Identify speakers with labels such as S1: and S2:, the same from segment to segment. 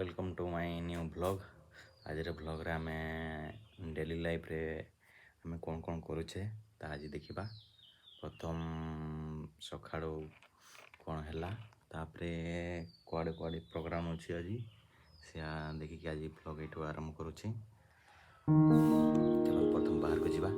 S1: Welcome to my new blog. आज blog रे आमे डेली लाइफ रे आमे कौन कौन करुचे ता आज देखिबा। प्रथम सखाड़ो कौन हैला तापरे कुआडे कुआडे प्रोग्राम अछि आज से देखि कि आज ब्लॉग एठो आरंभ करूची। चलो प्रथम बाहर को जीवा।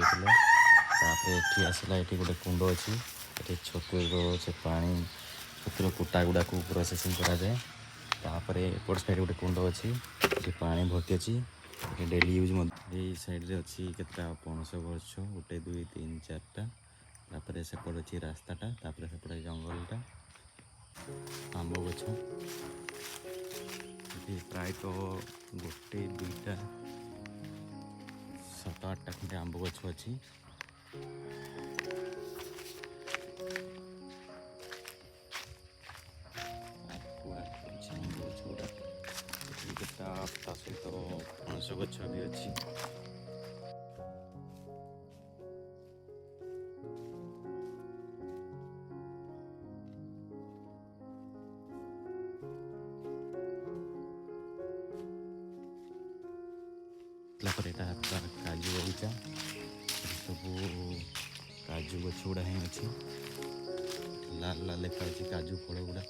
S1: କରୁଥିଲେ। ତାପରେ ଏଠି ଆସିଲା, ଏଠି ଗୋଟେ କୁଣ୍ଡ ଅଛି, ଏଠି ଛତୁର ସେ ପାଣି ଛତୁର କୁଟା ଗୁଡ଼ାକୁ ପ୍ରୋସେସିଂ କରାଯାଏ। ତାପରେ ଏପଟ ସାଇଡ଼୍ ଗୋଟେ କୁଣ୍ଡ ଅଛି, ଏଠି ପାଣି ଭର୍ତ୍ତି ଅଛି, ଏଠି ଡେଲି ୟୁଜ୍ ମଧ୍ୟ। ଏଇ ସାଇଡ଼୍ରେ ଅଛି କେତେଟା ପଣସ ଗଛ, 1 2 3 4ଟା। ତାପରେ ସେପଟେ ଅଛି ରାସ୍ତାଟା, ତାପରେ ସେପଟେ ଜଙ୍ଗଲଟା, ଆମ୍ବ ଗଛ। ଏଠି ପ୍ରାୟତଃ 1 2ଟା 7 8ଟା ଖଣ୍ଡେ ଆମ୍ବ ଗଛ ଅଛି। ତା ସହିତ ପଣସ ଗଛ ବି ଅଛି। ତାପରେ ଏଇଟା କାଜୁ ବଗିଚା, ସବୁ କାଜୁ ଗଛ ଗୁଡ଼ା ହିଁ ଅଛି। ଲାଲ ଲାଲ ଲେଖାଉଛି କାଜୁ ଫଳ ଗୁଡ଼ା।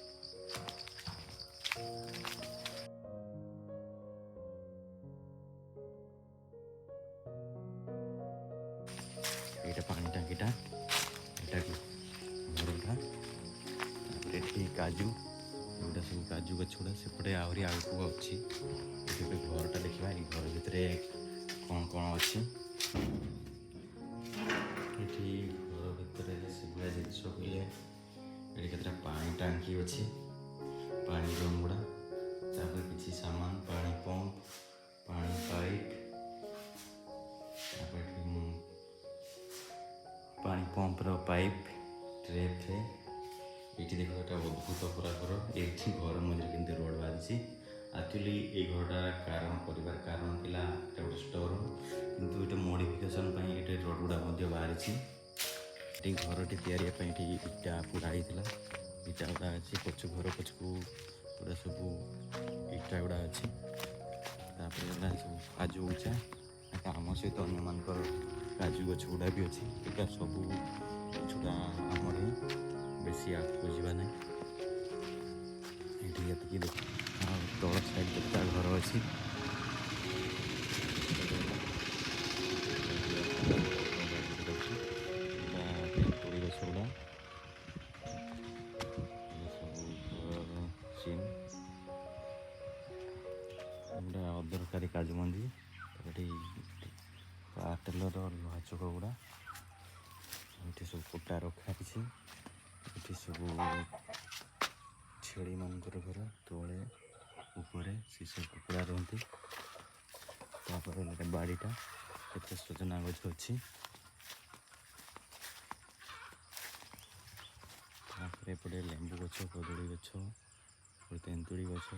S1: ଏଇଟା ପାଣି ଟାଙ୍କିଟା, ଏଇଟା ଘରଟା। ତାପରେ ଏଠି କାଜୁ, ଏଗୁଡ଼ା ସବୁ କାଜୁ ଗଛ ଗୁଡ଼ା। ସେପଟେ ଆହୁରି ଆଗକୁ ଅଛି, ଏଠି ଗୋଟେ ଘରଟା ଦେଖିବା। ଏଇ ଘର ଭିତରେ କ'ଣ କ'ଣ ଅଛି। ଏଠି ଘର ଭିତରେ ସେଗୁଡ଼ା ଜିନିଷ କହିଲେ, ଏଠି କେତେଟା ପାଣି ଟାଙ୍କି ଅଛି, ପାଣି ଡ୍ରମ୍ ଗୁଡ଼ା। ତାପରେ କିଛି ସାମାନ, ପାଣି ପମ୍ପ, ପାଣି ପାଇପ୍। ତାପରେ ଏଠି ପାଣି ପମ୍ପର ପାଇପ୍, ଟ୍ରେ ଫ୍ରେ। ଏଇଠି ଦେଖ, ଏଇଟା ଅଦ୍ଭୁତ ପୁରା ଘର। ଏଇଠି ଘର ମଝିରେ କେମିତି ରୋଡ଼ ବାହାରିଛି। ଆକ୍ଚୁଆଲି ଏଇ ଘରଟା କରିବାର କାରଣ ଥିଲା ଏଇଟା ଗୋଟେ ଷ୍ଟୋର ରୁମ୍, କିନ୍ତୁ ଏଇଟା ମଡ଼ିଫିକେସନ୍ ପାଇଁ ଏଇଠି ରୋଡ଼ ଗୁଡ଼ା ମଧ୍ୟ ବାହାରିଛି। ଏଠି ଘରଟି ତିଆରି ପାଇଁ ଏଠି ଇଟା ପୋଡ଼ା ହେଇଥିଲା, ଇଟା ଗୁଡ଼ା ଅଛି। ଘର ପଛକୁ ପୁରା ସବୁ ଇଟା ଗୁଡ଼ା ଅଛି। ତାପରେ ହେଲା ସବୁ କାଜୁ ବଗିଚା, ଆମ ସହିତ ଅନ୍ୟମାନଙ୍କର କାଜୁ ଗଛ ଗୁଡ଼ା ବି ଅଛି। ଏଇଟା ସବୁ ଗଛଟା ଆମର ହିଁ, ବେଶୀ ଆଗକୁ ଯିବା ନାହିଁ। ଏଠି ଏତିକି ଦେଖ, ଆଉ ତଳ ସାଇଡ଼୍ କେତେଟା ଘର ଅଛି। ତେନ୍ତୁଳି ଗଛ ଗୁଡ଼ା, ସବୁ ଘରର ସିନ୍। ଏଗୁଡ଼ା ଅଦରକାରୀ କାଜୁ ମଞ୍ଜି। ଏଠି ତେଲର ଲୁହା ଚକ ଗୁଡ଼ା, ଏଠି ସବୁ କୁଟା ରଖା ହେଇଛି। ଏଠି ସବୁ ଛେଳିମାନଙ୍କର ଘର, ତଳେ ଉପରେ ସେସବୁ କୁକୁଡ଼ା ରୁହନ୍ତି। ତାପରେ ଗୋଟେ ବାଡ଼ିଟା, କେତେ ସଜନା ଗଛ ଅଛି। ତାପରେ ଏପଟେ ଲେମ୍ବୁ ଗଛ, କଦଳୀ ଗଛ, ତେନ୍ତୁଳି ଗଛ,